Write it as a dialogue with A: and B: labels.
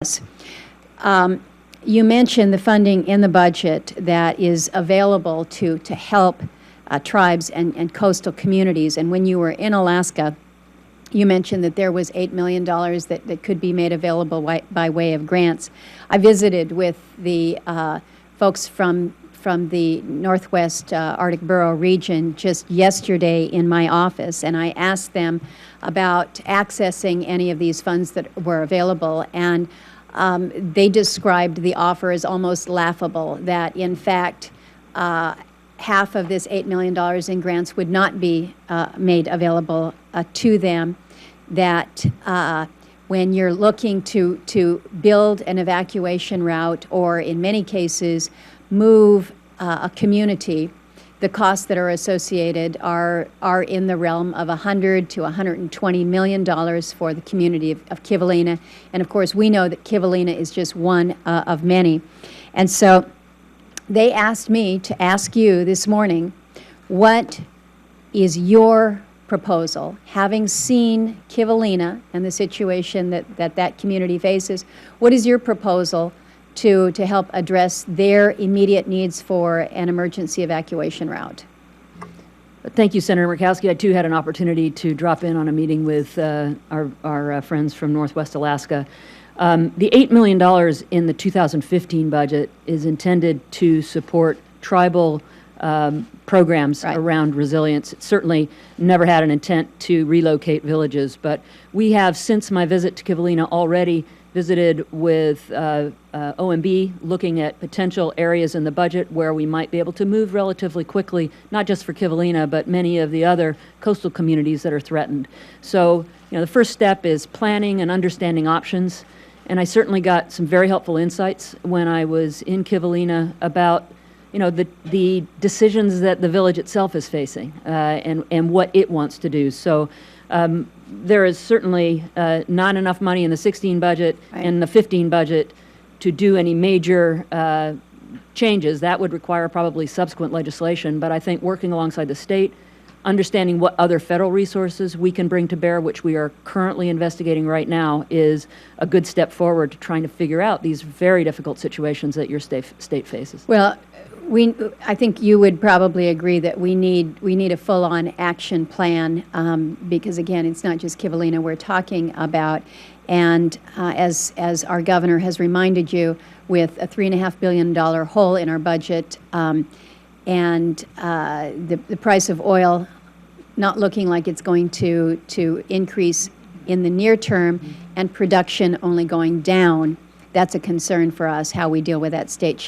A: You mentioned the funding in the budget that is available to help tribes and coastal communities. And when you were in Alaska, you mentioned that there was $8 million that could be made available by way of grants. I visited with the folks from the Northwest Arctic Borough region just yesterday in my office, and I asked them about accessing any of these funds that were available, and they described the offer as almost laughable, that in fact half of this $8 million in grants would not be made available to them, that when you're looking to build an evacuation route or in many cases move a community, the costs that are associated are in the realm of $100 to $120 million for the community of Kivalina. And of course, we know that Kivalina is just one of many. And so they asked me to ask you this morning, what is your proposal, having seen Kivalina and the situation that community faces, what is your proposal to help address their immediate needs for an emergency evacuation route?
B: Thank you, Senator Murkowski. I, too, had an opportunity to drop in on a meeting with our friends from Northwest Alaska. The $8 million in the 2015 budget is intended to support tribal programs around resilience. It certainly never had an intent to relocate villages, but we have, since my visit to Kivalina, already visited with OMB, looking at potential areas in the budget where we might be able to move relatively quickly, not just for Kivalina, but many of the other coastal communities that are threatened. So, the first step is planning and understanding options, and I certainly got some very helpful insights when I was in Kivalina about the decisions that the village itself is facing and what it wants to do. So there is certainly not enough money in the 16 budget and the 15 budget to do any major changes. That would require probably subsequent legislation, but I think working alongside the state, understanding what other federal resources we can bring to bear, which we are currently investigating right now, is a good step forward to trying to figure out these very difficult situations that your state faces.
A: Well, I think you would probably agree that we need a full-on action plan because, again, it's not just Kivalina we're talking about. And as our governor has reminded you, with a $3.5 billion hole in our budget and the price of oil not looking like it's going to increase in the near term and production only going down, that's a concern for us, how we deal with that state